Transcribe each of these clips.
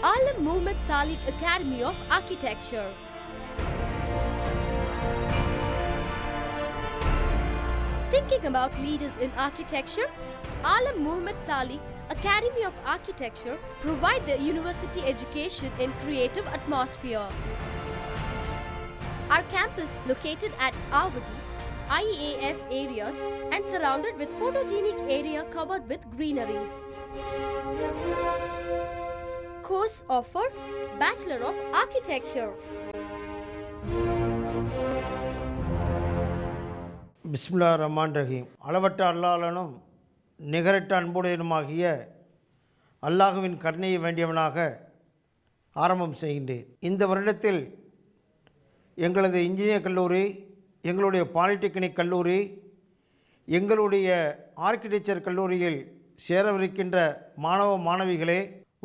Alam Muhammad Salik Academy of Architecture. Thinking about leaders in architecture? Alam Muhammad Salik Academy of Architecture provide the university education in creative atmosphere. Our campus located at Avadi, IEAF areas and surrounded with photogenic area covered with greeneries. Course offer Bachelor of Architecture. பிஸ்மில்லாஹிர் ரஹ்மானிர் ரஹீம். அளவற்ற அல்லாஹ்வினும் நிகரற்ற அன்புடையனுமாகிய அல்லாஹுவின் கருணையை வேண்டியவனாக ஆரம்பம் செய்கின்றேன். இந்த வருடத்தில் எங்களது இன்ஜினியர் கல்லூரி, எங்களுடைய பாலிடெக்னிக் கல்லூரி, எங்களுடைய ஆர்க்கிடெக்சர் கல்லூரியில் சேரவிருக்கின்ற மாணவ மாணவிகளே,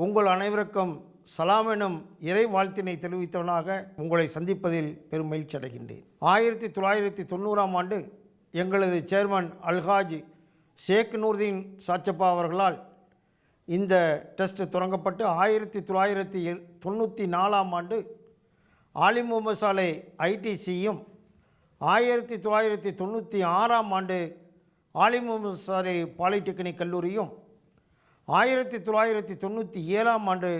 உங்கள் அனைவருக்கும் சலாம் எனும் இறை வாழ்த்தினை தெரிவித்தவனாக உங்களை சந்திப்பதில் பெரும் மகிழ்ச்சி அடைகின்றேன். 1990ஆம் ஆண்டு எங்களது சேர்மன் அல்ஹாஜ் ஷேக் நூர்தீன் சாச்சப்பா அவர்களால் இந்த டெஸ்ட் தொடங்கப்பட்டு 1994ஆம் ஆண்டு ஆலிம் முகமது சாலை ஐடிசியும் 1996ஆம் ஆண்டு ஆலிம் முகமது சாலை பாலிடெக்னிக் கல்லூரியும் 1997ஆம் ஆண்டு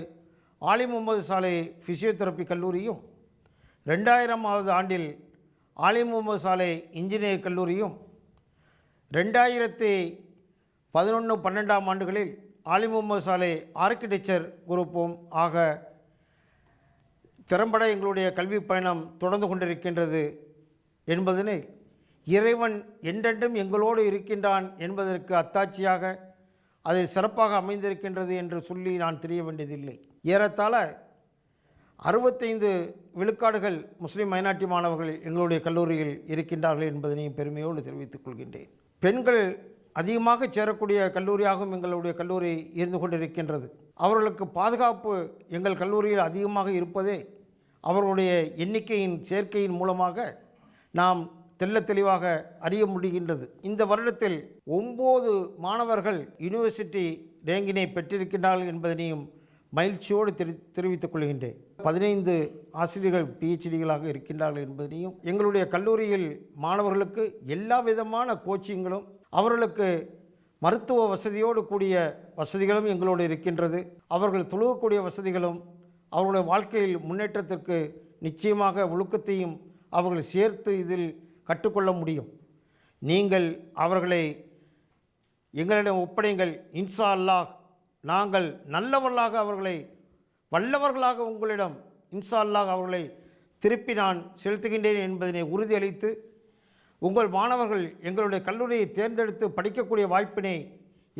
ஆலிம் முகமது சாலை ஃபிசியோதெரப்பி கல்லூரியும் 2000ஆவது ஆண்டில் ஆலிம் முகமது சாலை இன்ஜினியர் கல்லூரியும் 2011-12ஆம் ஆண்டுகளில் ஆலிம் முகமது சாலை ஆர்க்கிடெக்சர் குரூப்பும் ஆக திறம்பட எங்களுடைய கல்வி பயணம் தொடர்ந்து கொண்டிருக்கின்றது என்பதனை இறைவன் என்றென்றும் எங்களோடு இருக்கின்றான் என்பதற்கு அத்தாட்சியாக அது சிறப்பாக அமைந்திருக்கின்றது என்று சொல்லி நான் தெரிய வேண்டியதில்லை. ஏறத்தாழ 65 விழுக்காடுகள் முஸ்லீம் மைனாரிட்டி மாணவர்கள் எங்களுடைய கல்லூரியில் இருக்கின்றார்கள் என்பதனையும் பெருமையோடு தெரிவித்துக் கொள்கின்றேன். பெண்கள் அதிகமாக சேரக்கூடிய கல்லூரியாகவும் எங்களுடைய கல்லூரி இருந்து கொண்டிருக்கின்றது. அவர்களுக்கு பாதுகாப்பு எங்கள் கல்லூரியில் அதிகமாக இருப்பதே அவர்களுடைய எண்ணிக்கையின் சேர்க்கையின் மூலமாக நாம் தெளிவாக அறிய முடிகின்றது. இந்த வருடத்தில் 9 மாணவர்கள் யூனிவர்சிட்டி ரேங்கினை பெற்றிருக்கின்றார்கள் என்பதனையும் மகிழ்ச்சியோடு தெரிவித்துக் கொள்கின்றேன். 15 ஆசிரியர்கள் PhDகளாக இருக்கின்றார்கள் என்பதனையும், எங்களுடைய கல்லூரியில் மாணவர்களுக்கு எல்லா விதமான கோச்சிங்களும், அவர்களுக்கு மருத்துவ வசதியோடு கூடிய வசதிகளும் எங்களோடு இருக்கின்றது. அவர்கள் தொழுகக்கூடிய வசதிகளும், அவர்களுடைய வாழ்க்கையில் முன்னேற்றத்திற்கு நிச்சயமாக ஒழுக்கத்தையும் அவர்கள் சேர்த்து இதில் கற்றுக்கொள்ள முடியும். நீங்கள் அவர்களை எங்களிடம் ஒப்படைங்கள். இன்ஷா அல்லாஹ் நாங்கள் நல்லவர்களாக அவர்களை வல்லவர்களாக உங்களிடம் இன்ஷா அல்லாஹ் அவர்களை திருப்பி நான் செலுத்துகின்றேன் என்பதனை உறுதியளித்து, உங்கள் மாணவர்கள் எங்களுடைய கல்லூரியை தேர்ந்தெடுத்து படிக்கக்கூடிய வாய்ப்பினை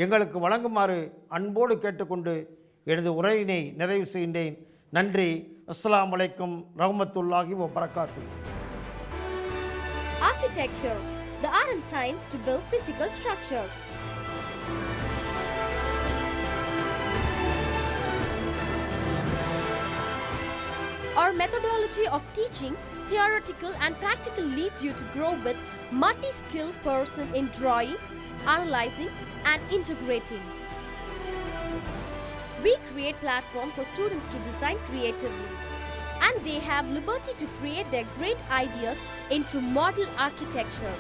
எங்களுக்கு வழங்குமாறு அன்போடு கேட்டுக்கொண்டு எனது உரையினை நிறைவு செய்கின்றேன். நன்றி. அஸ்ஸலாமு அலைக்கும் ரஹ்மத்துல்லாஹி வ பரக்காத்துஹு. Architecture, the art and science to build physical structure. Our methodology of teaching, theoretical and practical, leads you to grow with multi-skilled person in drawing, analyzing and integrating. We create platform for students to design creatively, and they have liberty to create their great ideas into model architecture.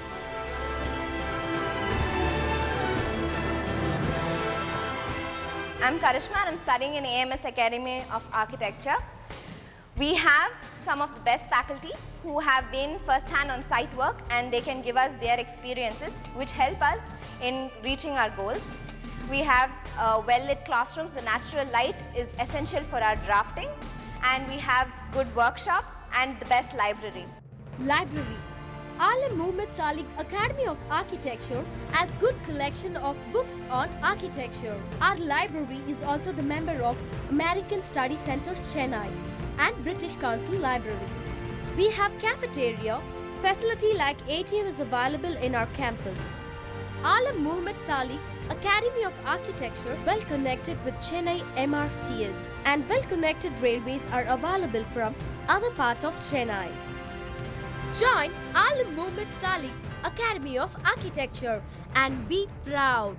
I'm Karishma and I'm studying in AMS Academy of Architecture. We have some of the best faculty who have been first-hand on site work, and they can give us their experiences which help us in reaching our goals. We have well-lit classrooms. The natural light is essential for our drafting, and we have good workshops and the best library. Library. Alam Muhammad Salik Academy of Architecture has good collection of books on architecture. Our library is also the member of American Study Center Chennai and British Council Library. We have cafeteria, facility like ATM is available in our campus. Alam Muhammad Salik Academy of Architecture well connected with Chennai MRTS, and well connected railways are available from other part of Chennai. Join Alam Muhammad Salik Academy of Architecture and be proud.